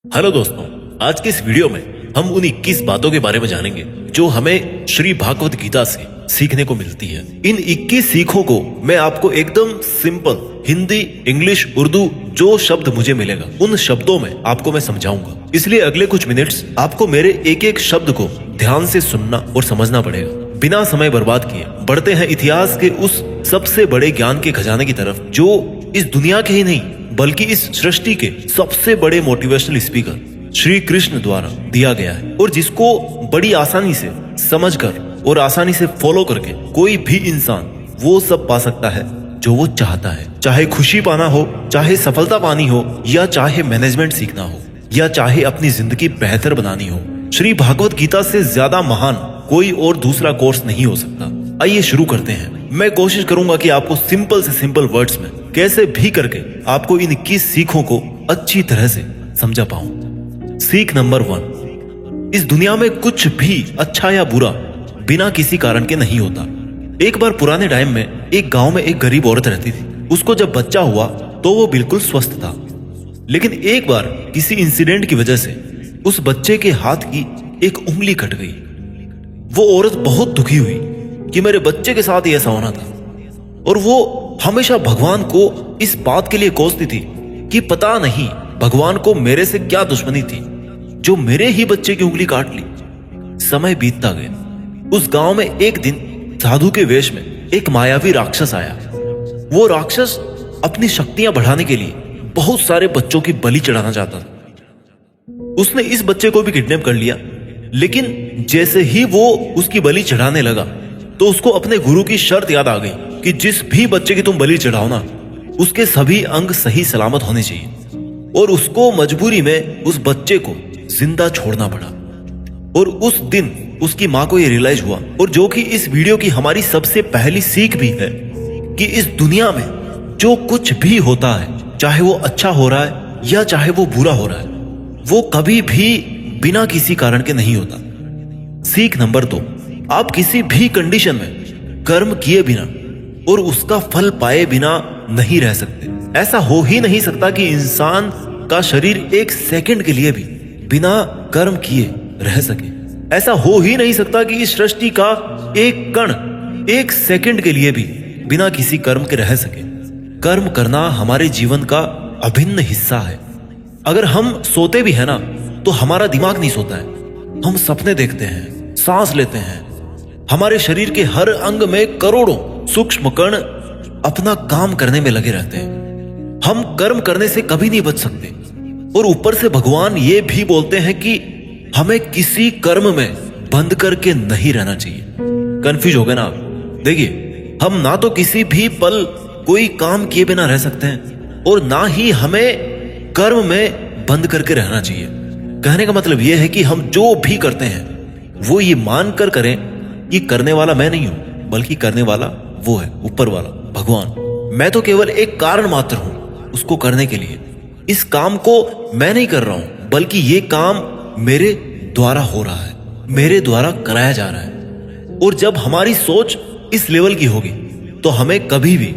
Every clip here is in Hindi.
हेलो दोस्तों, आज के इस वीडियो में हम उन 21 बातों के बारे में जानेंगे जो हमें श्री भागवत गीता से सीखने को मिलती है। इन 21 सीखों को मैं आपको एकदम सिंपल हिंदी, इंग्लिश, उर्दू जो शब्द मुझे मिलेगा उन शब्दों में आपको मैं समझाऊंगा। इसलिए अगले कुछ मिनट्स आपको मेरे एक एक शब्द को ध्यान से सुनना और समझना पड़ेगा। बिना समय बर्बाद किए बढ़ते हैं इतिहास के उस सबसे बड़े ज्ञान के खजाने की तरफ जो इस दुनिया के ही नहीं बल्कि इस सृष्टि के सबसे बड़े मोटिवेशनल स्पीकर श्री कृष्ण द्वारा दिया गया है और जिसको बड़ी आसानी से समझकर और आसानी से फॉलो करके कोई भी इंसान वो सब पा सकता है जो वो चाहता है। चाहे खुशी पाना हो, चाहे सफलता पानी हो, या चाहे मैनेजमेंट सीखना हो, या चाहे अपनी जिंदगी बेहतर बनानी हो, श्री भागवत गीता से ज्यादा महान कोई और दूसरा कोर्स नहीं हो सकता। आइए शुरू करते हैं। मैं कोशिश करूंगा कि आपको सिंपल से सिंपल वर्ड्स में कैसे भी करके आपको इन 21 सीखों को अच्छी तरह से समझा पाऊं। सीख नंबर 1, इस दुनिया में कुछ भी अच्छा या बुरा बिना किसी कारण के नहीं होता। एक बार पुराने टाइम में एक गांव में एक गरीब औरत रहती थी। उसको जब बच्चा हुआ तो वो बिल्कुल स्वस्थ था, लेकिन एक बार किसी इंसिडेंट की वजह से उस बच्चे के हाथ की एक उंगली कट गई। वो औरत बहुत दुखी हुई कि मेरे बच्चे के साथ ही ऐसा होना था, और वो हमेशा भगवान को इस बात के लिए कोसती थी कि पता नहीं भगवान को मेरे से क्या दुश्मनी थी जो मेरे ही बच्चे की उंगली काट ली। समय बीतता गया। उस गांव में एक दिन साधु के वेश में एक मायावी राक्षस आया। वो राक्षस अपनी शक्तियां बढ़ाने के लिए बहुत सारे बच्चों की बलि चढ़ाना चाहता था। उसने इस बच्चे को भी किडनैप कर लिया, लेकिन जैसे ही वो उसकी बलि चढ़ाने लगा तो उसको अपने गुरु की शर्त याद आ गई कि जिस भी बच्चे की तुम बलि चढ़ाओ ना, उसके सभी अंग सही सलामत होने चाहिए। और उसको मजबूरी में उस बच्चे को जिंदा छोड़ना पड़ा। और उस दिन उसकी मां को यह रियलाइज हुआ, और जो कि इस वीडियो की हमारी सबसे पहली सीख भी है, कि इस दुनिया में जो कुछ भी होता है, चाहे वो अच्छा हो रहा है या चाहे वो बुरा हो रहा है, वो कभी भी बिना किसी कारण के नहीं होता। सीख नंबर 2, आप किसी भी कंडीशन में कर्म किए बिना और उसका फल पाए बिना नहीं रह सकते। ऐसा हो ही नहीं सकता कि इंसान का शरीर एक सेकंड के लिए भी बिना कर्म किए रह सके। ऐसा हो ही नहीं सकता कि इस सृष्टि का एक कण एक सेकंड के लिए भी बिना किसी कर्म के रह सके। कर्म करना हमारे जीवन का अभिन्न हिस्सा है। अगर हम सोते भी है ना, तो हमारा दिमाग नहीं सोता है। हम सपने देखते हैं, सांस लेते हैं। हमारे शरीर के हर अंग में करोड़ों सूक्ष्म कण अपना काम करने में लगे रहते हैं। हम कर्म करने से कभी नहीं बच सकते। और ऊपर से भगवान ये भी बोलते हैं कि हमें किसी कर्म में बंद करके नहीं रहना चाहिए। कंफ्यूज हो गए ना आप? देखिए, हम ना तो किसी भी पल कोई काम किए बिना रह सकते हैं और ना ही हमें कर्म में बंद करके रहना चाहिए। कहने का मतलब यह है कि हम जो भी करते हैं वो ये मानकर करें कि करने वाला मैं नहीं हूं, बल्कि करने वाला वो है, ऊपर वाला भगवान। मैं तो केवल एक कारण मात्र हूं उसको करने के लिए। इस काम को मैं नहीं कर रहा हूं, बल्कि ये काम मेरे द्वारा हो रहा है, मेरे द्वारा कराया जा रहा है। और जब हमारी सोच इस लेवल की होगी तो हमें कभी भी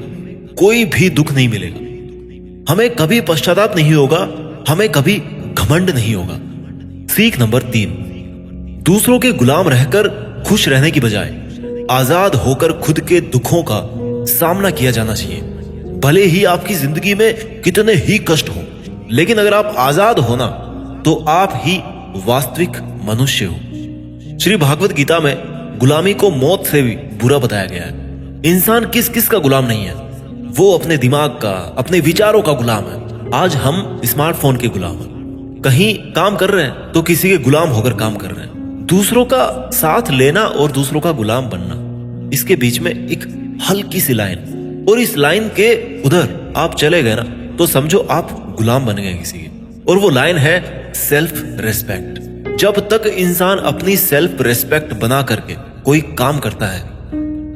कोई भी दुख नहीं मिलेगा, हमें कभी पश्चाताप नहीं होगा, हमें कभी घमंड नहीं होगा। सीख नंबर 3, दूसरों के गुलाम रहकर खुश रहने की बजाय आजाद होकर खुद के दुखों का सामना किया जाना चाहिए। भले ही आपकी जिंदगी में कितने ही कष्ट हो, लेकिन अगर आप आजाद हो ना, तो आप ही वास्तविक मनुष्य हो। श्री भागवत गीता में गुलामी को मौत से भी बुरा बताया गया है। इंसान किस किस का गुलाम नहीं है? वो अपने दिमाग का, अपने विचारों का गुलाम है। आज हम स्मार्टफोन के गुलाम हैं। कहीं काम कर रहे हैं तो किसी के गुलाम होकर काम कर रहे हैं। दूसरों का साथ लेना और दूसरों का गुलाम बनना, इसके बीच में एक हल्की सी लाइन, और इस लाइन के उधर आप चले गए ना, तो समझो आप गुलाम बन गए किसी के। और वो लाइन है सेल्फ रेस्पेक्ट। जब तक इंसान अपनी सेल्फ रेस्पेक्ट बना करके कोई काम करता है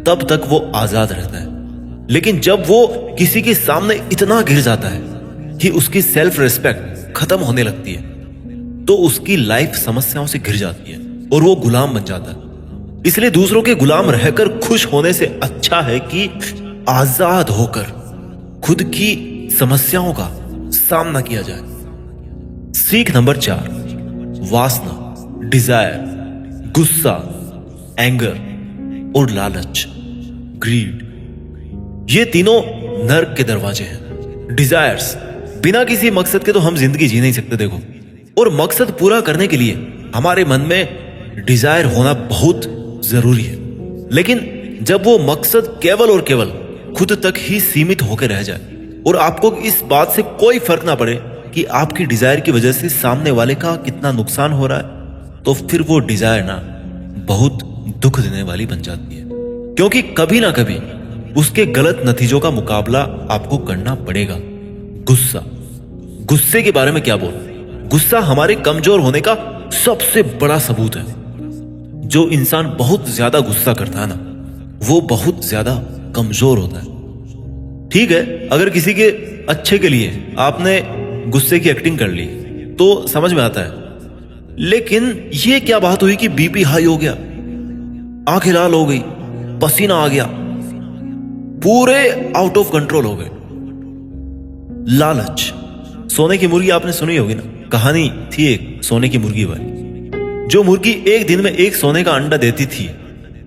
तब तक वो आजाद रहता है। लेकिन जब वो किसी के सामने इतना गिर जाता है कि उसकी सेल्फ रेस्पेक्ट खत्म होने लगती है, तो उसकी लाइफ समस्याओं से घिर जाती है और वो गुलाम बन जाता है। इसलिए दूसरों के गुलाम रहकर खुश होने से अच्छा है कि आजाद होकर खुद की समस्याओं का सामना किया जाए। सीख नंबर 4, वासना, डिजायर, गुस्सा, एंगर और लालच, ग्रीड। ये तीनों नर्क के दरवाजे हैं। डिजायर्स, बिना किसी मकसद के तो हम जिंदगी जी नहीं सकते देखो, और मकसद पूरा करने के लिए हमारे मन में डिजायर होना बहुत जरूरी है। लेकिन जब वो मकसद केवल और केवल खुद तक ही सीमित होकर रह जाए और आपको इस बात से कोई फर्क ना पड़े कि आपकी डिजायर की वजह से सामने वाले का कितना नुकसान हो रहा है, तो फिर वो डिजायर ना बहुत दुख देने वाली बन जाती है, क्योंकि कभी ना कभी उसके गलत नतीजों का मुकाबला आपको करना पड़ेगा। गुस्सा, गुस्से के बारे में क्या बोलूं? गुस्सा हमारे कमजोर होने का सबसे बड़ा सबूत है। जो इंसान बहुत ज्यादा गुस्सा करता है ना, वो बहुत ज्यादा कमजोर होता है। ठीक है, अगर किसी के अच्छे के लिए आपने गुस्से की एक्टिंग कर ली तो समझ में आता है, लेकिन ये क्या बात हुई कि बीपी हाई हो गया, आंखें लाल हो गई, पसीना आ गया, पूरे आउट ऑफ कंट्रोल हो गए। लालच, सोने की मुर्गी आपने सुनी होगी ना, कहानी थी एक सोने की मुर्गी वाली। जो मुर्गी एक दिन में एक सोने का अंडा देती थी,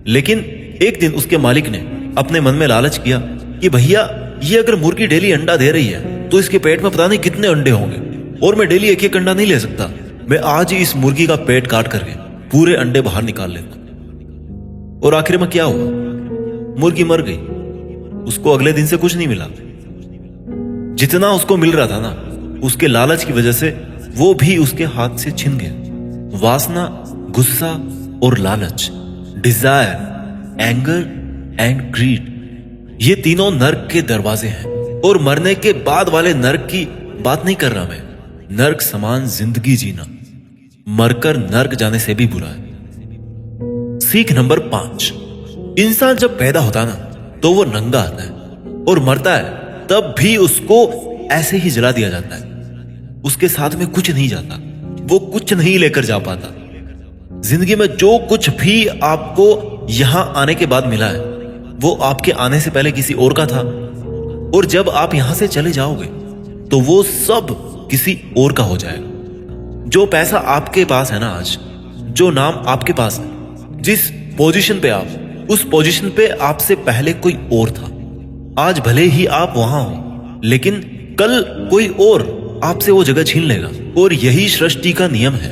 लेकिन एक दिन उसके मालिक ने अपने मन में लालच किया कि भैया ये अगर मुर्गी डेली अंडा दे रही है तो इसके पेट में पता नहीं कितने अंडे होंगे, और मैं डेली एक एक अंडा नहीं ले सकता, मैं आज ही इस मुर्गी का पेट काट करके पूरे अंडे बाहर निकाल लेता। और आखिर में क्या हुआ? मुर्गी मर गई। उसको अगले दिन से कुछ नहीं मिला। जितना उसको मिल रहा था ना, उसके लालच की वजह से वो भी उसके हाथ से छिन गया। वासना, गुस्सा और लालच, डिजायर, एंगर एंड ग्रीड, ये तीनों नर्क के दरवाजे हैं। और मरने के बाद वाले नर्क की बात नहीं कर रहा मैं, नर्क समान जिंदगी जीना मरकर नर्क जाने से भी बुरा है। सीख नंबर 5, इंसान जब पैदा होता है ना तो वो नंगा आता है, और मरता है तब भी उसको ऐसे ही जला दिया जाता है। उसके साथ में कुछ नहीं जाता, वो कुछ नहीं लेकर जा पाता। जिंदगी में जो कुछ भी आपको यहां आने के बाद मिला है, वो आपके आने से पहले किसी और का था, और जब आप यहां से चले जाओगे तो वो सब किसी और का हो जाएगा। जो पैसा आपके पास है ना आज, जो नाम आपके पास है, जिस पोजीशन पे आप, उस पोजीशन पे आपसे पहले कोई और था। आज भले ही आप वहां हो, लेकिन कल कोई और आपसे वो जगह छीन लेगा। और यही सृष्टि का नियम है,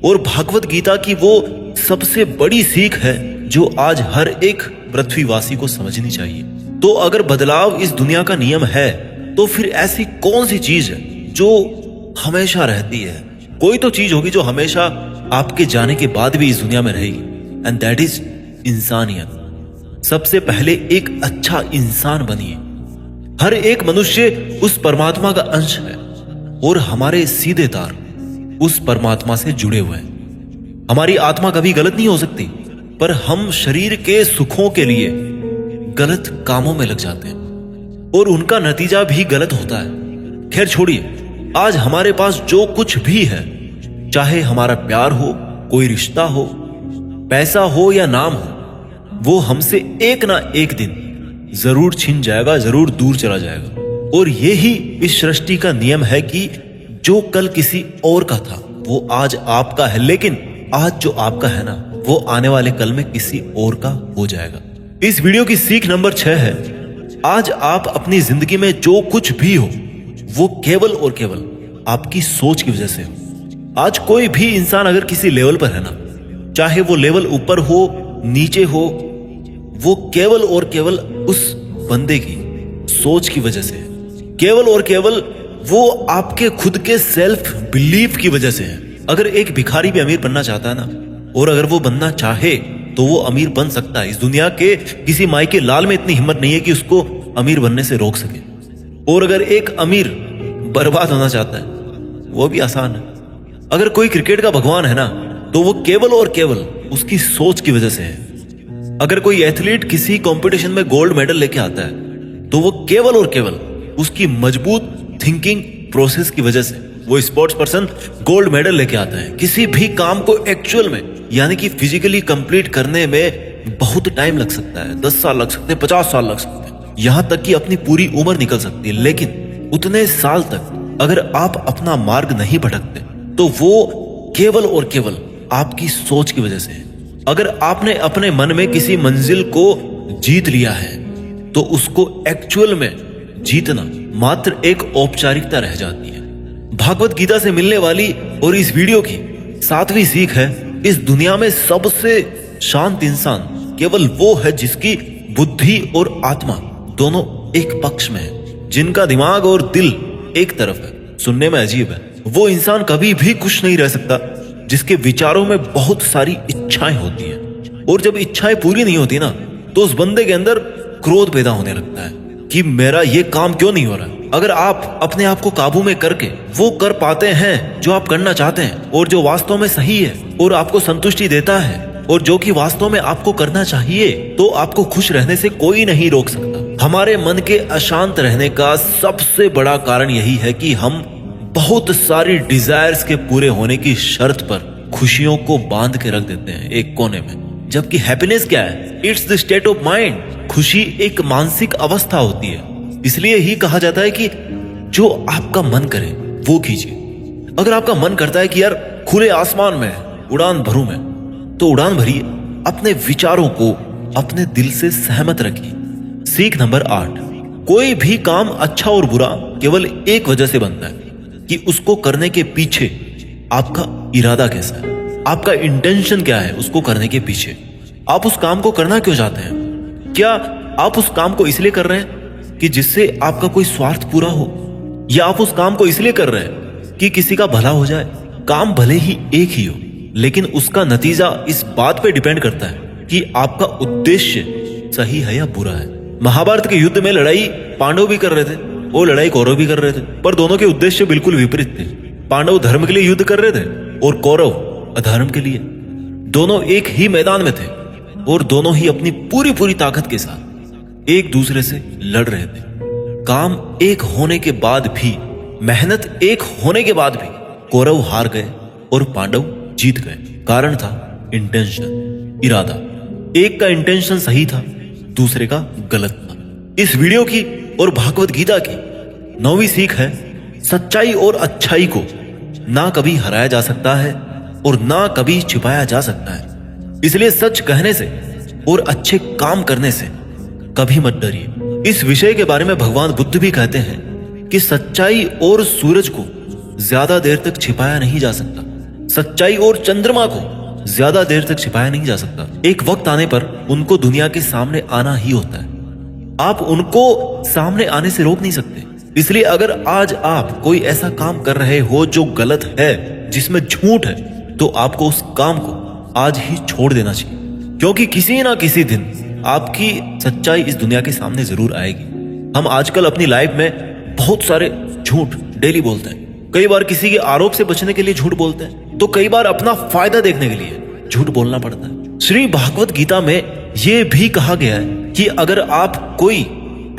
और भागवत गीता की वो सबसे बड़ी सीख है जो आज हर एक पृथ्वीवासी को समझनी चाहिए। तो अगर बदलाव इस दुनिया का नियम है, तो फिर ऐसी कौन सी चीज है जो हमेशा रहती है? कोई तो चीज होगी जो हमेशा आपके जाने के बाद भी इस दुनिया में रहेगी, एंड दैट इज इंसानियत। सबसे पहले एक अच्छा इंसान बनिए। हर एक मनुष्य उस परमात्मा का अंश है, और हमारे सीधे तार उस परमात्मा से जुड़े हुए हैं। हमारी आत्मा कभी गलत नहीं हो सकती, पर हम शरीर के सुखों के लिए गलत कामों में लग जाते हैं, और उनका नतीजा भी गलत होता है। खैर छोड़िए, आज हमारे पास जो कुछ भी है, चाहे हमारा प्यार हो, कोई रिश्ता हो, पैसा हो या नाम हो, वो हमसे एक ना एक दिन जरूर छिन जाएगा, जरूर दूर चला जाएगा। और यही इस सृष्टि का नियम है कि जो कल किसी और का था वो आज आपका है, लेकिन आज जो आपका है ना, वो आने वाले कल में किसी और का हो जाएगा। इस वीडियो की सीख नंबर 6 है, आज आप अपनी जिंदगी में जो कुछ भी हो, वो केवल और केवल आपकी सोच की वजह से हो। आज कोई भी इंसान अगर किसी लेवल पर है ना, चाहे वो लेवल ऊपर हो, नीचे हो, वो केवल और केवल उस बंदे की सोच की वजह से है। केवल और केवल वो आपके खुद के सेल्फ बिलीफ की वजह से है। अगर एक भिखारी भी अमीर बनना चाहता है ना, और अगर वो बनना चाहे तो वो अमीर बन सकता है। इस दुनिया के किसी माई के लाल में इतनी हिम्मत नहीं है कि उसको अमीर बनने से रोक सके। और अगर एक अमीर बर्बाद होना चाहता है, वो भी आसान है। अगर कोई क्रिकेट का भगवान है ना, तो वो केवल और केवल उसकी सोच की वजह से है। अगर कोई एथलीट किसी कंपटीशन में गोल्ड मेडल लेके आता है, तो वो केवल और केवल उसकी मजबूत थिंकिंग प्रोसेस की वजह से वो स्पोर्ट्स पर्सन गोल्ड मेडल लेके आता है। किसी भी काम को एक्चुअल में, यानी कि फिजिकली कंप्लीट करने में बहुत टाइम लग सकता है, 10 साल लग सकते हैं, 50 साल लग सकते हैं, यहां तक कि अपनी पूरी उम्र निकल सकती है। लेकिन उतने साल तक अगर आप अपना मार्ग नहीं भटकते, तो वो केवल और केवल आपकी सोच की वजह से है। अगर आपने अपने मन में किसी मंजिल को जीत लिया है तो उसको एक्चुअल में जीतना मात्र एक औपचारिकता रह जाती है। भागवत गीता से मिलने वाली और इस वीडियो की 7वीं सीख है, इस दुनिया में सबसे शांत इंसान केवल वो है जिसकी बुद्धि और आत्मा दोनों एक पक्ष में है, जिनका दिमाग और दिल एक तरफ है। सुनने में अजीब है, वो इंसान कभी भी खुश नहीं रह सकता जिसके विचारों में बहुत सारी इच्छाएं होती हैं, और जब इच्छाएं पूरी नहीं होती ना तो उस बंदे के अंदर क्रोध पैदा होने लगता है कि मेरा ये काम क्यों नहीं हो रहा। अगर आप अपने आप को काबू में करके वो कर पाते हैं जो आप करना चाहते हैं और जो वास्तव में सही है और आपको संतुष्टि देता है और जो कि वास्तव में आपको करना चाहिए, तो आपको खुश रहने से कोई नहीं रोक सकता। हमारे मन के अशांत रहने का सबसे बड़ा कारण यही है कि हम बहुत सारी डिजायर्स के पूरे होने की शर्त पर खुशियों को बांध के रख देते हैं एक कोने में। जबकि हैप्पीनेस क्या है? It's the state of mind. खुशी एक मानसिक अवस्था होती है। इसलिए ही कहा जाता है कि जो आपका मन करे वो कीजिए। अगर आपका मन करता है कि यार खुले आसमान में उड़ान भरूं मैं, तो उड़ान भरिए। अपने विचारों को अपने दिल से सहमत रखिए। सीख नंबर 8, कोई भी काम अच्छा और बुरा केवल एक वजह से बनता है कि उसको करने के पीछे आपका इरादा कैसा है, आपका इंटेंशन क्या है। उसको करने के पीछे आप उस काम को करना क्यों चाहते हैं? क्या आप उस काम को इसलिए कर रहे हैं कि जिससे आपका कोई स्वार्थ पूरा हो, या आप उस काम को इसलिए कर रहे हैं कि किसी का भला हो जाए? काम भले ही एक ही हो, लेकिन उसका नतीजा इस बात पे डिपेंड करता है कि आपका उद्देश्य सही है या बुरा है। महाभारत के युद्ध में लड़ाई पांडव भी कर रहे थे और लड़ाई कौरव भी कर रहे थे, पर दोनों के उद्देश्य बिल्कुल विपरीत थे। पांडव धर्म के लिए युद्ध कर रहे थे और कौरव अधर्म के लिए। दोनों एक ही मैदान में थे और दोनों ही अपनी पूरी ताकत के साथ एक दूसरे से लड़ रहे थे। काम एक होने के बाद भी, मेहनत एक होने के बाद भी कौरव हार गए और पांडव जीत गए। कारण था इंटेंशन, इरादा। एक का इंटेंशन सही था, दूसरे का गलत था। इस वीडियो की और भागवत गीता की 9वीं सीख है, सच्चाई और अच्छाई को ना कभी हराया जा सकता है और ना कभी छिपाया जा सकता है। इसलिए सच कहने से और अच्छे काम करने से कभी मत डरिए। इस विषय के बारे में भगवान बुद्ध भी कहते हैं कि सच्चाई और सूरज को ज्यादा देर तक छिपाया नहीं जा सकता, सच्चाई और चंद्रमा को ज्यादा देर तक छिपाया नहीं जा सकता। एक वक्त आने पर उनको दुनिया के सामने आना ही होता है। आप उनको सामने आने से रोक नहीं सकते। इसलिए अगर आज आप कोई ऐसा काम कर रहे हो जो गलत है, जिसमें झूठ है, तो आपको उस काम को आज ही छोड़ देना चाहिए, क्योंकि किसी ना किसी दिन आपकी सच्चाई इस दुनिया के सामने जरूर आएगी। हम आजकल अपनी लाइफ में बहुत सारे झूठ डेली बोलते हैं। कई बार किसी के आरोप से बचने के लिए झूठ बोलते हैं, तो कई बार अपना फायदा देखने के लिए झूठ बोलना पड़ता है। श्री भागवत गीता में यह भी कहा गया है कि अगर आप कोई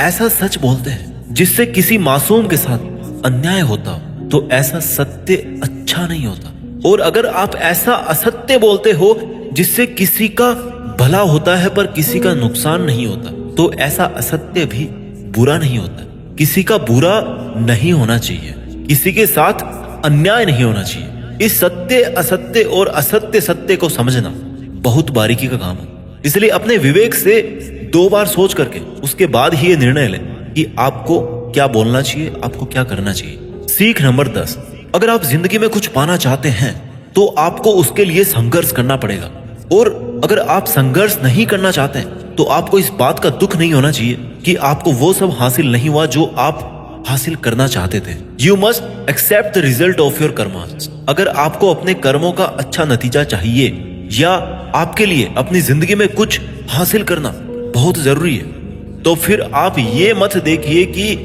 ऐसा सच बोलते हैं जिससे किसी मासूम के साथ अन्याय होता, तो ऐसा सत्य अच्छा नहीं होता। और अगर आप ऐसा असत्य बोलते हो जिससे किसी का भला होता है पर किसी का नुकसान नहीं होता, तो ऐसा असत्य भी बुरा नहीं होता। किसी का बुरा नहीं होना चाहिए, किसी के साथ अन्याय नहीं होना चाहिए। इस सत्य असत्य और असत्य सत्य को समझना बहुत बारीकी का काम है। इसलिए अपने विवेक से 2 बार सोच करके उसके बाद ही ये निर्णय लें कि आपको क्या बोलना चाहिए, आपको क्या करना चाहिए। सीख नंबर 10, अगर आप जिंदगी में कुछ पाना चाहते हैं तो आपको उसके लिए संघर्ष करना पड़ेगा, और अगर आप संघर्ष नहीं करना चाहते हैं तो आपको इस बात का दुख नहीं होना चाहिए कि आपको वो सब हासिल नहीं हुआ जो आप हासिल करना चाहते थे। You must accept the result of your karmas. अगर आपको अपने कर्मों का अच्छा नतीजा चाहिए या आपके लिए अपनी जिंदगी में कुछ हासिल करना बहुत जरूरी है, तो फिर आप ये मत देखिए कि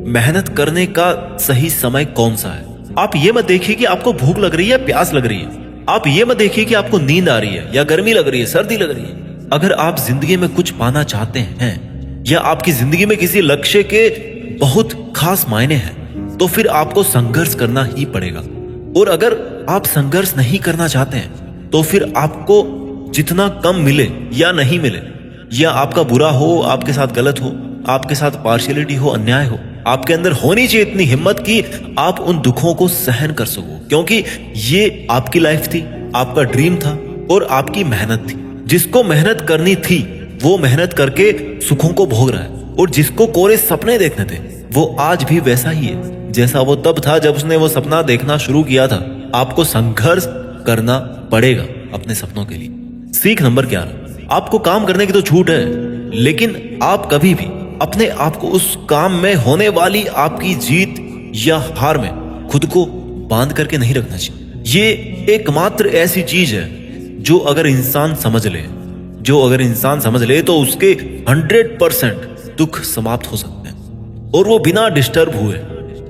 मेहनत करने का सही समय कौन सा है। आप ये मत देखिए कि आपको भूख लग रही है, प्यास लग रही है। आप ये मत देखिए कि आपको नींद आ रही है या गर्मी लग रही है, सर्दी लग रही है। अगर आप जिंदगी में कुछ पाना चाहते हैं या आपकी जिंदगी में किसी लक्ष्य के बहुत खास मायने हैं, तो फिर आपको संघर्ष करना ही पड़ेगा। और अगर आप संघर्ष नहीं करना चाहते हैं तो फिर आपको जितना कम मिले या नहीं मिले, या आपका बुरा हो, आपके साथ गलत हो, आपके साथ पार्शियलिटी हो, अन्याय हो, आपके अंदर होनी चाहिए इतनी हिम्मत कि आप उन दुखों को सहन कर सको, क्योंकि ये आपकी लाइफ थी, आपका ड्रीम था और आपकी मेहनत थी। जिसको मेहनत करनी थी वो मेहनत करके सुखों को भोग रहा है, और जिसको कोरे सपने देखने थे वो आज भी वैसा ही है जैसा वो तब था जब उसने वो सपना देखना शुरू किया था। आपको संघर्ष करना पड़ेगा अपने सपनों के लिए। सीख नंबर 11, आपको काम करने की तो छूट है, लेकिन आप कभी भी अपने आप को उस काम में होने वाली आपकी जीत या हार में खुद को बांध करके नहीं रखना चाहिए। ये एकमात्र ऐसी चीज है जो अगर इंसान समझ ले तो उसके 100% दुख समाप्त हो सकते हैं और वो बिना डिस्टर्ब हुए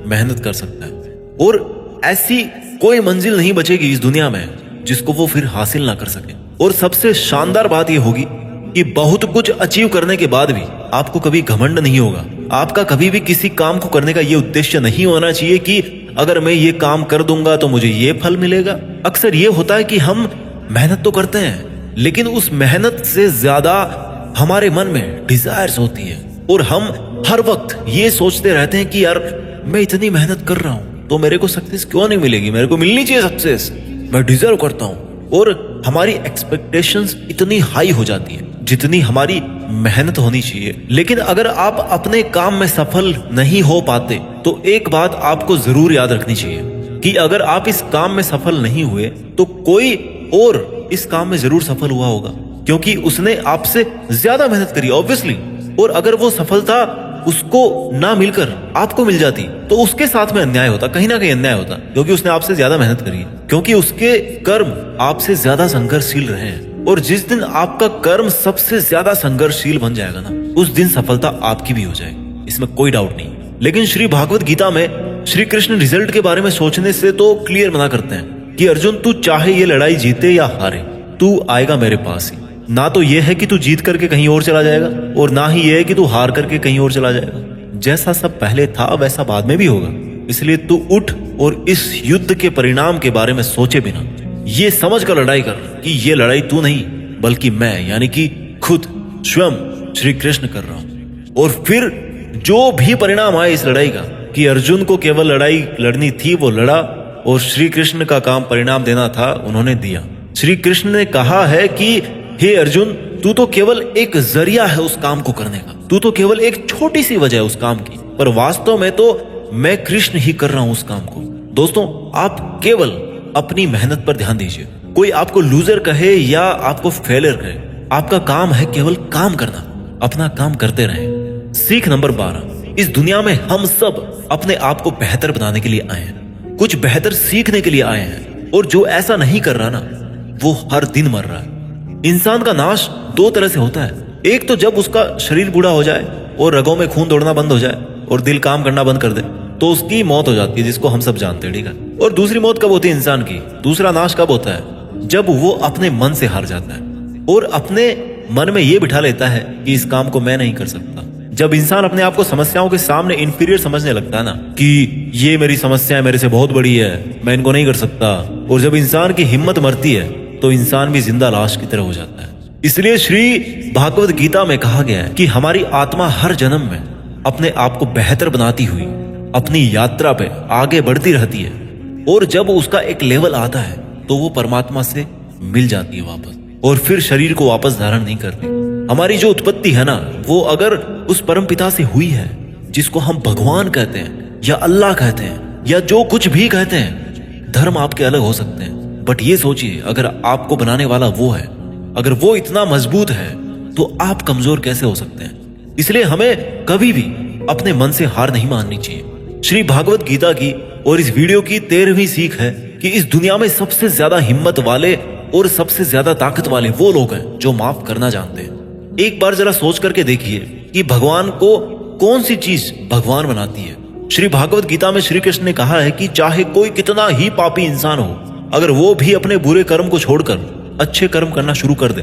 मेहनत कर सकता है, और ऐसी कोई मंजिल नहीं बचेगी इस दुनिया में जिसको वो फिर हासिल ना कर सके। और सबसे शानदार बात ये होगी कि बहुत कुछ अचीव करने के बाद भी आपको कभी घमंड नहीं होगा। आपका कभी भी किसी काम को करने का ये उद्देश्य नहीं होना चाहिए कि अगर मैं ये काम कर दूंगा तो मुझे ये फल मिलेगा। अक्सर ये होता है कि हम मेहनत तो करते हैं, लेकिन उस मेहनत से ज्यादा हमारे मन में डिजायर्स होती है, और हम हर वक्त ये सोचते रहते हैं कि यार मैं इतनी मेहनत कर रहा हूं तो मेरे को सक्सेस क्यों नहीं मिलेगी, मेरे को मिलनी चाहिए सक्सेस, मैं डिजर्व करता हूं। और हमारी एक्सपेक्टेशंस इतनी हाई हो जाती है जितनी हमारी मेहनत होनी चाहिए। लेकिन अगर आप अपने काम में सफल नहीं हो पाते तो एक बात आपको जरूर याद रखनी चाहिए कि अगर आप इस काम में सफल नहीं हुए तो कोई और इस काम में जरूर सफल हुआ होगा, क्योंकि उसने आपसे ज्यादा मेहनत करी ऑब्वियसली। और अगर वो सफलता उसको ना मिलकर आपको मिल जाती तो उसके साथ में अन्याय होता, कहीं ना कहीं अन्याय होता, क्योंकि उसने आपसे ज्यादा मेहनत करी है, क्योंकि उसके कर्म आपसे ज्यादा संघर्षशील रहे हैं। और जिस दिन आपका कर्म सबसे ज्यादा संघर्षशील बन जाएगा ना, उस दिन सफलता आपकी भी हो जाएगी, इसमें कोई डाउट नहीं। लेकिन श्री भागवत गीता में श्री कृष्ण रिजल्ट के बारे में सोचने से तो क्लियर मना करते हैं कि अर्जुन तू चाहे ये लड़ाई जीते या हारे, तू आएगा मेरे पास ही। ना तो ये है कि तू जीत करके कहीं और चला जाएगा, और ना ही ये है कि तू हार करके कहीं और चला जाएगा। जैसा सब पहले था वैसा बाद में भी होगा। इसलिए तू उठ और इस युद्ध के परिणाम के बारे में सोचे बिना ये समझ कर लड़ाई कर कि ये लड़ाई तू नहीं बल्कि मैं, यानी कि खुद स्वयं श्री कृष्ण कर रहा हूं। और फिर जो भी परिणाम आए इस लड़ाई का, कि अर्जुन को केवल लड़ाई लड़नी थी वो लड़ा, और श्री कृष्ण का काम परिणाम देना था उन्होंने दिया। श्री कृष्ण ने कहा है कि हे अर्जुन, तू तो केवल एक जरिया है उस काम को करने का, तू तो केवल एक छोटी सी वजह है उस काम की, पर वास्तव में तो मैं कृष्ण ही कर रहा हूं उस काम को। दोस्तों, आप केवल अपनी मेहनत पर ध्यान दीजिए। कोई आपको लूजर कहे या आपको फेलियर कहे, आपका काम है केवल काम करना, अपना काम करते रहें। सीख नंबर 12, इस दुनिया में हम सब अपने आप को बेहतर बनाने के लिए आए हैं, कुछ बेहतर सीखने के लिए आए हैं, और जो ऐसा नहीं कर रहा ना वो हर दिन मर रहा है। इंसान का नाश दो तरह से होता है, एक तो जब उसका शरीर बूढ़ा हो जाए और रगों में खून दौड़ना बंद हो जाए और दिल काम करना बंद कर दे तो उसकी मौत हो जाती है, जिसको हम सब जानते हैं, ठीक है। और दूसरी मौत कब होती है इंसान की, दूसरा नाश कब होता है, जब वो अपने मन से हार जाता है और अपने मन में ये बिठा लेता है कि इस काम को मैं नहीं कर सकता। जब इंसान अपने आप को समस्याओं के सामने इंफीरियर समझने लगता है ना, कि ये मेरी समस्या मेरे से बहुत बड़ी है, मैं इनको नहीं कर सकता, और जब इंसान की हिम्मत मरती है तो इंसान भी जिंदा लाश की तरह हो जाता है। इसलिए श्री भागवत गीता में कहा गया है कि हमारी आत्मा हर जन्म में अपने आप को बेहतर बनाती हुई अपनी यात्रा पे आगे बढ़ती रहती है, और जब उसका एक लेवल आता है तो वो परमात्मा से मिल जाती है वापस, और फिर शरीर को वापस धारण नहीं करती। हमारी जो उत्पत्ति है ना, वो अगर उस परम पिता से हुई है जिसको हम भगवान कहते हैं या अल्लाह कहते हैं या जो कुछ भी कहते हैं, धर्म आपके अलग हो सकते हैं, बट ये सोचिए अगर आपको बनाने वाला वो है, अगर वो इतना मजबूत है तो आप कमजोर कैसे हो सकते हैं। इसलिए हमें कभी भी अपने मन से हार नहीं माननी चाहिए। श्री भागवत गीता की और इस वीडियो की 13वीं सीख है कि इस दुनिया में सबसे ज्यादा हिम्मत वाले और सबसे ज्यादा ताकत वाले वो लोग हैं जो माफ करना जानते हैं। एक बार जरा सोच करके देखिए कि भगवान को कौन सी चीज भगवान बनाती है। श्री भागवत गीता में श्री कृष्ण ने कहा है कि चाहे कोई कितना ही पापी इंसान हो, अगर वो भी अपने बुरे कर्म को छोड़कर अच्छे कर्म करना शुरू कर दे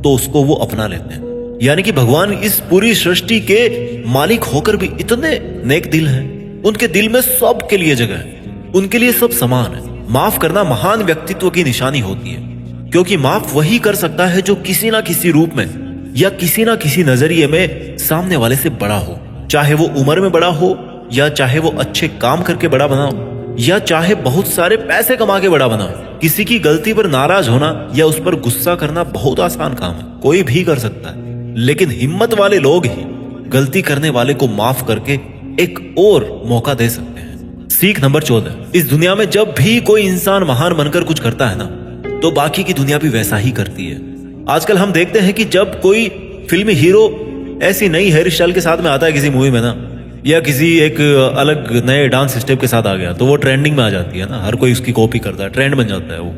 तो उसको वो अपना लेते हैं। यानी कि भगवान इस पूरी सृष्टि के मालिक होकर भी इतने नेक दिल हैं, उनके दिल में सब के लिए जगह है, उनके लिए सब समान है। माफ करना महान व्यक्तित्व की निशानी होती है, क्योंकि माफ वही कर सकता है जो किसी ना किसी रूप में या किसी ना किसी नजरिए में सामने वाले से बड़ा हो, चाहे वो उम्र में बड़ा हो या चाहे वो अच्छे काम करके बड़ा बना हो, या चाहे बहुत सारे पैसे कमा के बड़ा बना हो, किसी की गलती पर नाराज होना या उस पर गुस्सा करना बहुत आसान काम है, कोई भी कर सकता है। लेकिन हिम्मत वाले लोग ही गलती करने वाले को माफ करके एक और मौका दे सकते हैं। सीख नंबर 14, इस दुनिया में जब भी कोई इंसान महान बनकर कुछ करता है ना, तो बाकी की दुनिया भी वैसा ही करती है। आजकल हम देखते हैं कि जब कोई फिल्मी हीरो ऐसी नई हेयर स्टाइल के साथ में आता है किसी मूवी में ना, या किसी एक अलग नए डांस स्टेप के साथ आ गया, तो वो ट्रेंडिंग में आ जाती है ना, हर कोई उसकी कॉपी करता है, ट्रेंड बन जाता है वो।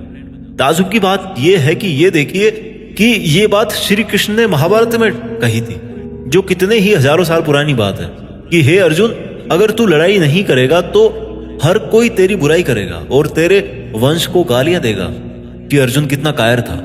ताजुब की बात ये है कि ये देखिए कि ये बात श्री कृष्ण ने महाभारत में कही थी, जो कितने ही हजारों साल पुरानी बात है, कि हे अर्जुन, अगर तू लड़ाई नहीं करेगा तो हर कोई तेरी बुराई करेगा और तेरे वंश को गालियां देगा कि अर्जुन कितना कायर था।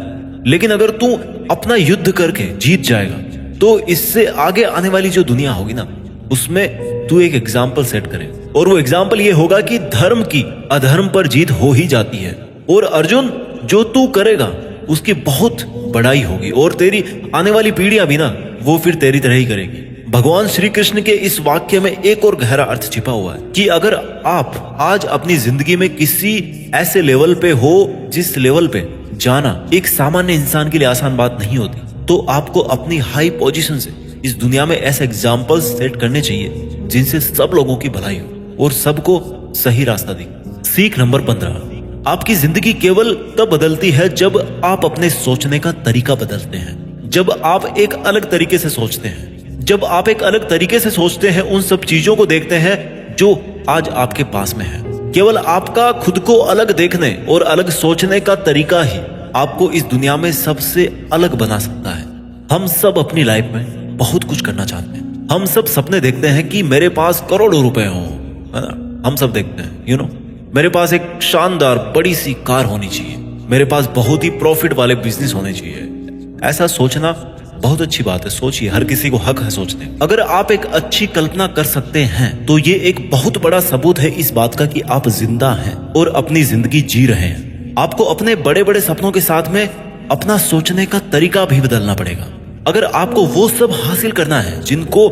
लेकिन अगर तू अपना युद्ध करके जीत जाएगा तो इससे आगे आने वाली जो दुनिया होगी ना, उसमें तू एक एग्जाम्पल सेट करे, और वो एग्जाम्पल ये होगा कि धर्म की अधर्म पर जीत हो ही जाती है। और अर्जुन, जो तू करेगा उसकी बहुत बड़ाई होगी और तेरी आने वाली पीढ़ियां भी ना, वो फिर तेरी तरह ही करेगी। भगवान श्री कृष्ण के इस वाक्य में एक और गहरा अर्थ छिपा हुआ है कि अगर आप आज अपनी जिंदगी में किसी ऐसे लेवल पे हो जिस लेवल पे जाना एक सामान्य इंसान के लिए आसान बात नहीं होती, तो आपको अपनी हाई पोजीशन से इस दुनिया में ऐसे एग्जाम्पल्स सेट करने चाहिए जिनसे सब लोगों की भलाई हो और सबको सही रास्ता दिखे। सीख नंबर 15, आपकी जिंदगी केवल तब बदलती है जब आप अपने सोचने का तरीका बदलते हैं। जब आप एक अलग तरीके से सोचते हैं, जब आप एक अलग तरीके से सोचते हैं, उन सब चीजों को देखते हैं जो आज आपके पास में है। केवल आपका खुद को अलग देखने और अलग सोचने का तरीका ही आपको इस दुनिया में सबसे अलग बना सकता है। हम सब अपनी लाइफ में बहुत कुछ करना चाहते हैं। हम सब सपने देखते हैं कि मेरे पास करोड़ों रुपए हों, है ना। हम सब देखते हैं मेरे पास एक शानदार बड़ी सी कार होनी चाहिए, मेरे पास बहुत ही प्रॉफिट वाले बिजनेस होने चाहिए। ऐसा सोचना बहुत अच्छी बात है, सोचिए, हर किसी को हक है सोचने। अगर आप एक अच्छी कल्पना कर सकते हैं तो ये एक बहुत बड़ा सबूत है इस बात का कि आप जिंदा हैं और अपनी जिंदगी जी रहे हैं। आपको अपने बड़े बड़े सपनों के साथ में अपना सोचने का तरीका भी बदलना पड़ेगा। अगर आपको वो सब हासिल करना है जिनको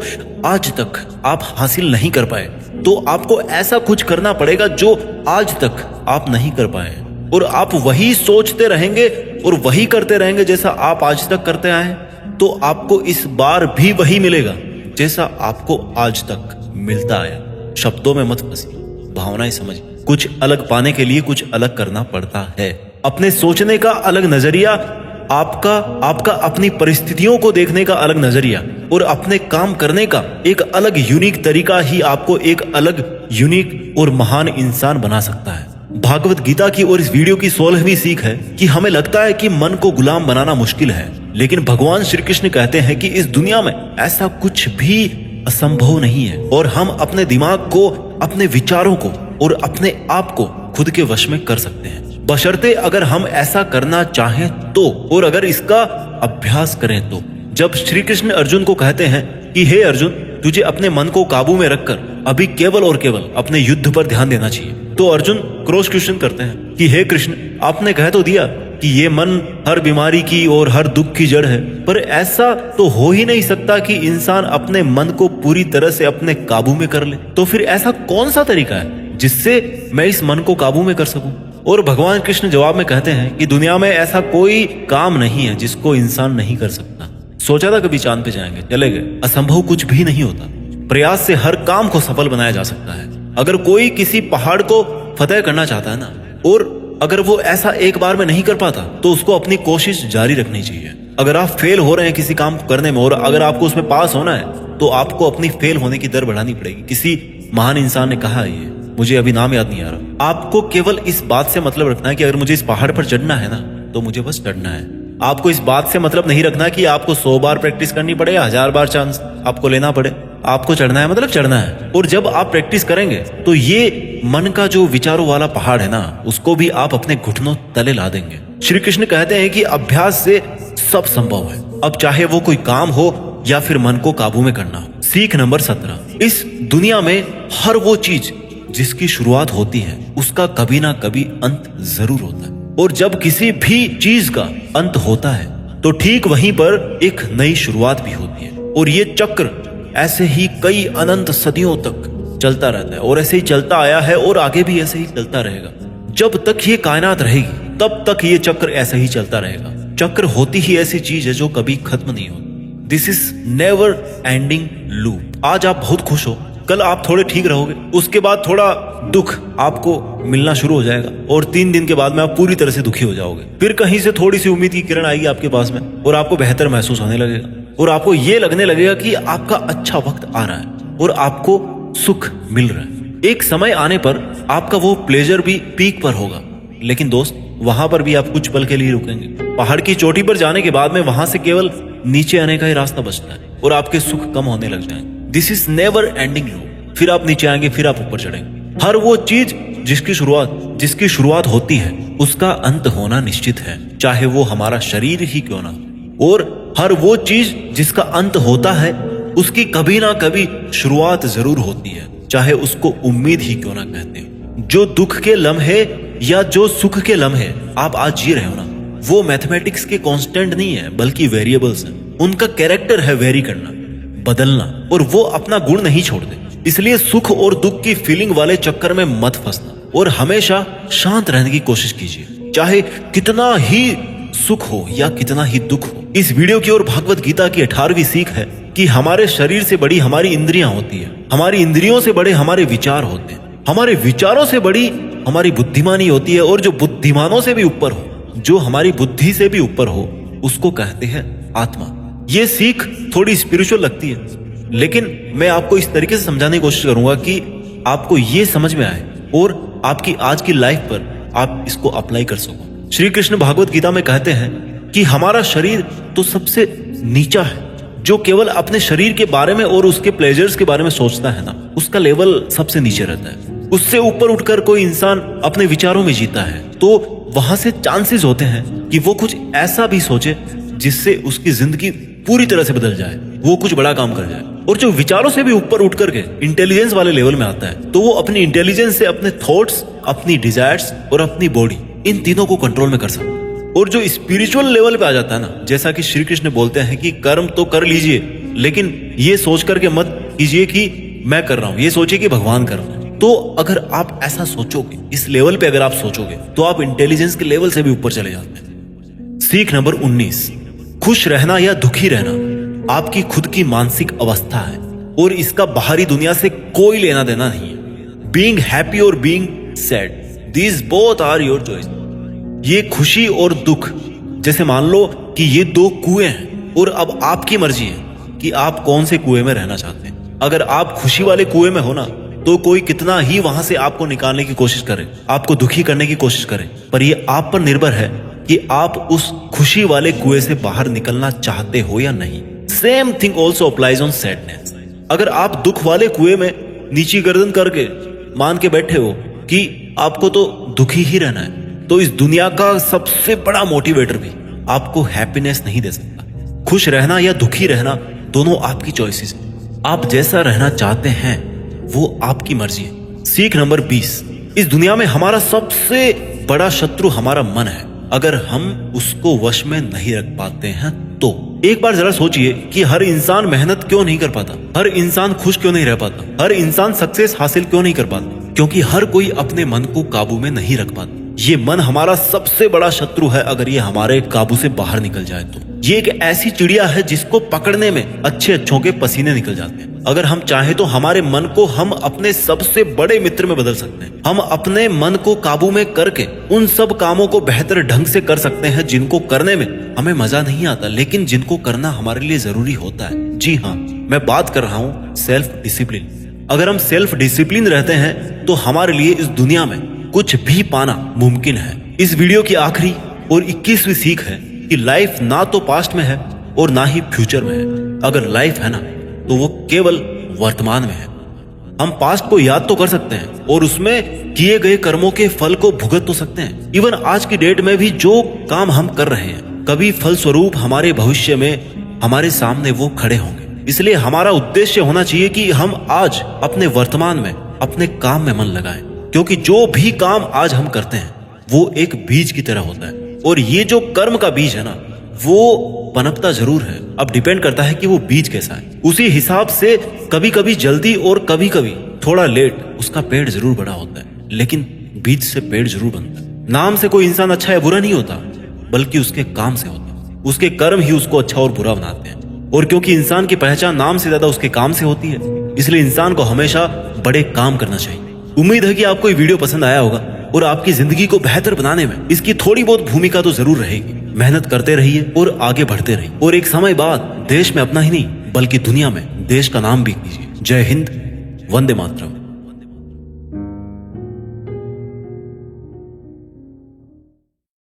आज तक आप हासिल नहीं कर पाए, तो आपको ऐसा कुछ करना पड़ेगा जो आज तक आप नहीं कर पाए, और आप वही सोचते रहेंगे और वही करते रहेंगे जैसा आप आज तक करते आए, तो आपको इस बार भी वही मिलेगा जैसा आपको आज तक मिलता आया। शब्दों में मत फंसिए, भावनाएं समझिए। कुछ अलग पाने के लिए कुछ अलग करना पड़ता है। अपने सोचने का अलग नजरिया, आपका अपनी परिस्थितियों को देखने का अलग नजरिया और अपने काम करने का एक अलग यूनिक तरीका ही आपको एक अलग यूनिक और महान इंसान बना सकता है। भागवत गीता की और इस वीडियो की 16वीं सीख है कि हमें लगता है कि मन को गुलाम बनाना मुश्किल है, लेकिन भगवान श्री कृष्ण कहते हैं कि इस दुनिया में ऐसा कुछ भी असंभव नहीं है, और हम अपने दिमाग को, अपने विचारों को और अपने आप को खुद के वश में कर सकते हैं, बशर्ते अगर हम ऐसा करना चाहें तो, और अगर इसका अभ्यास करें तो। जब श्री कृष्ण अर्जुन को कहते हैं कि हे अर्जुन, तुझे अपने मन को काबू में रखकर अभी केवल और केवल अपने युद्ध पर ध्यान देना चाहिए, तो अर्जुन क्रॉस क्वेश्चन करते हैं कि हे कृष्ण, आपने कह तो दिया कि ये मन हर बीमारी की और हर दुख की जड़ है, पर ऐसा तो हो ही नहीं सकता कि इंसान अपने मन को पूरी तरह से अपने काबू में कर ले। तो फिर ऐसा कौन सा तरीका है जिससे मैं इस मन को काबू में कर सकूं? और भगवान कृष्ण जवाब में कहते हैं कि दुनिया में ऐसा कोई काम नहीं है जिसको इंसान नहीं कर सकता। सोचा था कभी चांद पे जाएंगे, चले गए। असंभव कुछ भी नहीं होता। प्रयास से हर काम को सफल बनाया जा सकता है। अगर कोई किसी पहाड़ को फतेह करना चाहता है ना, और अगर वो ऐसा एक बार में नहीं कर पाता, तो उसको अपनी कोशिश जारी रखनी चाहिए। अगर आप फेल हो रहे हैं किसी काम करने में और अगर आपको उसमें पास होना है, तो आपको अपनी फेल होने की दर बढ़ानी पड़ेगी। किसी महान इंसान ने कहा, ये मुझे अभी नाम याद नहीं आ रहा। आपको केवल इस बात से मतलब रखना है कि अगर मुझे इस पहाड़ पर चढ़ना है ना, तो मुझे बस चढ़ना है। आपको इस बात से मतलब नहीं रखना कि आपको 100 बार प्रैक्टिस करनी पड़े या 1000 बार चांस आपको लेना पड़े। आपको चढ़ना है मतलब चढ़ना है। और जब आप प्रैक्टिस करेंगे तो ये मन का जो विचारों वाला पहाड़ है ना, उसको भी आप अपने घुटनों तले ला देंगे। श्री कृष्ण कहते हैं कि अभ्यास से सब संभव है, अब चाहे वो कोई काम हो या फिर मन को काबू में करना हो। सीख नंबर 17, इस दुनिया में हर वो चीज जिसकी शुरुआत होती है उसका कभी ना कभी अंत जरूर होता है, और जब किसी भी चीज का अंत होता है तो ठीक वहीं पर एक नई शुरुआत भी होती है। और ये चक्र ऐसे ही कई अनंत सदियों तक चलता रहता है और ऐसे ही चलता आया है और आगे भी ऐसे ही चलता रहेगा। जब तक ये कायनात रहेगी तब तक ये चक्र ऐसे ही चलता रहेगा। चक्र होती ही ऐसी चीज है जो कभी खत्म नहीं होती। This is never ending loop. आज आप बहुत खुश हो, कल आप थोड़े ठीक रहोगे, उसके बाद थोड़ा दुख आपको मिलना शुरू हो जाएगा और 3 दिन के बाद में आप पूरी तरह से दुखी हो जाओगे। फिर कहीं से थोड़ी सी उम्मीद की किरण आएगी आपके पास में और आपको बेहतर महसूस होने लगेगा और आपको ये लगने लगेगा कि आपका अच्छा वक्त आ रहा है और आपको सुख मिल रहा है। एक समय आने पर आपका वो प्लेजर भी पीक पर होगा, लेकिन दोस्त वहां पर भी आप कुछ पल के लिए रुकेंगे। पहाड़ की चोटी पर जाने के बाद में वहां से केवल नीचे आने का ही रास्ता बचता है और आपके सुख कम होने लग जाएंगे। This is never ending loop. फिर आप नीचे आएंगे, फिर आप ऊपर चढ़ेंगे। हर वो चीज जिसकी शुरुआत होती है उसका अंत होना निश्चित है, चाहे वो हमारा शरीर ही क्यों ना। और हर वो चीज जिसका अंत होता है उसकी कभी ना कभी शुरुआत जरूर होती है, चाहे उसको उम्मीद ही क्यों ना कहते हो। जो दुख के लम्हे या जो सुख के लम्हे आप आज जी रहे हो ना, वो मैथमेटिक्स के कांस्टेंट नहीं है बल्कि वेरिएबल्स हैं। उनका कैरेक्टर है वेरी करना, बदलना, और वो अपना गुण नहीं छोड़ते। इसलिए सुख और दुख की फीलिंग वाले चक्कर में मत फंसना और हमेशा शांत रहने की कोशिश कीजिए, चाहे कितना ही सुख हो या कितना ही दुख हो। इस वीडियो की ओर भागवत गीता की 18वीं सीख है कि हमारे शरीर से बड़ी हमारी इंद्रियां होती है, हमारी इंद्रियों से बड़े हमारे विचार होते हैं, हमारे विचारों से बड़ी हमारी बुद्धिमानी होती है, और जो बुद्धिमानों से भी ऊपर हो, जो हमारी बुद्धि से भी ऊपर हो, उसको कहते हैं आत्मा। ये सीख थोड़ी स्पिरिचुअल लगती है, लेकिन मैं आपको इस तरीके से समझाने की कोशिश करूंगा कि आपको ये समझ में आए और आपकी आज की लाइफ पर आप इसको अप्लाई कर सको। श्री कृष्ण भागवत गीता में कहते हैं कि हमारा शरीर तो सबसे नीचा है। जो केवल अपने शरीर के बारे में और उसके प्लेजर्स के बारे में सोचता है ना, उसका लेवल सबसे नीचे रहता है। उससे ऊपर उठकर कोई इंसान अपने विचारों में जीता है तो वहां से चांसेस होते हैं कि वो कुछ ऐसा भी सोचे जिससे उसकी जिंदगी पूरी तरह से बदल जाए, वो कुछ बड़ा काम कर जाए। और जो विचारों से भी ऊपर उठ करके इंटेलिजेंस वाले लेवल में आता है तो वो अपनी इंटेलिजेंस से अपने थॉट्स, अपनी डिजायर्स और अपनी बॉडी, इन तीनों को कंट्रोल में कर सकता है। और जो स्पिरिचुअल लेवल पे आ जाता है ना, जैसा कि श्री कृष्ण बोलते हैं कि कर्म तो कर लीजिए, लेकिन ये सोच करके मत कीजिए कि मैं कर रहा हूं, ये सोचिए कि भगवान कर रहे हैं। तो अगर आप ऐसा सोचोगे, इस लेवल पे अगर आप सोचोगे, तो आप इंटेलिजेंस के लेवल से भी ऊपर चले जाते हैं। सीख नंबर 19, खुश रहना या दुखी रहना आपकी खुद की मानसिक अवस्था है और इसका बाहरी दुनिया से कोई लेना देना नहीं है। बीइंग हैप्पी और being sad, these both are your choice. ये खुशी और दुख, जैसे मान लो कि ये 2 कुएं हैं और अब आपकी मर्जी है कि आप कौन से कुएं में रहना चाहते हैं। अगर आप खुशी वाले कुएं में हो ना, तो कोई कितना ही वहां से आपको निकालने की कोशिश करे, आपको दुखी करने की कोशिश करे, पर ये आप पर निर्भर है कि आप उस खुशी वाले कुएं से बाहर निकलना चाहते हो या नहीं। Same thing also applies on sadness. अगर आप दुख वाले कुएं में नीची गर्दन करके मान के बैठे हो कि आपको तो दुखी ही रहना है, तो इस दुनिया का सबसे बड़ा मोटिवेटर भी आपको हैप्पीनेस नहीं दे सकता। खुश रहना या दुखी रहना दोनों आपकी चॉइसेस है। आप जैसा रहना चाहते हैं वो आपकी मर्जी है। सीख नंबर 20, इस दुनिया में हमारा सबसे बड़ा शत्रु हमारा मन है। अगर हम उसको वश में नहीं रख पाते हैं तो एक बार जरा सोचिए कि हर इंसान मेहनत क्यों नहीं कर पाता, हर इंसान खुश क्यों नहीं रह पाता, हर इंसान सक्सेस हासिल क्यों नहीं कर पाता, क्योंकि हर कोई अपने मन को काबू में नहीं रख पाता। ये मन हमारा सबसे बड़ा शत्रु है। अगर ये हमारे काबू से बाहर निकल जाए तो ये एक ऐसी चिड़िया है जिसको पकड़ने में अच्छों के पसीने निकल जाते हैं। अगर हम चाहे तो हमारे मन को हम अपने सबसे बड़े मित्र में बदल सकते हैं। हम अपने मन को काबू में करके उन सब कामों को बेहतर ढंग से कर सकते हैं जिनको करने में हमें मजा नहीं आता, लेकिन जिनको करना हमारे लिए जरूरी होता है। जी हाँ, मैं बात कर रहा हूँ सेल्फ डिसिप्लिन। अगर हम सेल्फ डिसिप्लिन रहते हैं तो हमारे लिए इस दुनिया में कुछ भी पाना मुमकिन है। इस वीडियो की आखिरी और 21वीं सीख है कि लाइफ ना तो पास्ट में है और ना ही फ्यूचर में है। अगर लाइफ है ना, तो वो केवल वर्तमान में है। हम पास्ट को याद तो कर सकते हैं और उसमें किए गए कर्मों के फल को भुगत तो सकते हैं। इवन आज की डेट में भी जो काम हम कर रहे हैं, कभी फल स्वरूप हमारे भविष्य में हमारे सामने वो खड़े होंगे। इसलिए हमारा उद्देश्य होना चाहिए कि हम आज अपने वर्तमान में अपने काम में मन लगाएं, क्योंकि जो भी काम आज हम करते हैं वो एक बीज की तरह होता है, और ये जो कर्म का बीज है ना, वो पनपता जरूर है अब डिपेंड करता है कि वो बीज कैसा है। उसी हिसाब से कभी कभी जल्दी और कभी कभी थोड़ा लेट उसका पेड़ जरूर बड़ा होता है, लेकिन बीज से पेड़ जरूर बनता है। नाम से कोई इंसान अच्छा या बुरा नहीं होता, बल्कि उसके काम से होता है। उसके कर्म ही उसको अच्छा और बुरा बनाते हैं। और क्योंकि इंसान की पहचान नाम से ज्यादा उसके काम से होती है, इसलिए इंसान को हमेशा बड़े काम करना चाहिए। उम्मीद है कि आपको ये वीडियो पसंद आया होगा और आपकी जिंदगी को बेहतर बनाने में इसकी थोड़ी बहुत भूमिका तो जरूर रहेगी। मेहनत करते रहिए और आगे बढ़ते रहिए, और एक समय बाद देश में अपना ही नहीं बल्कि दुनिया में देश का नाम भी कीजिए। जय हिंद, वंदे मातरम।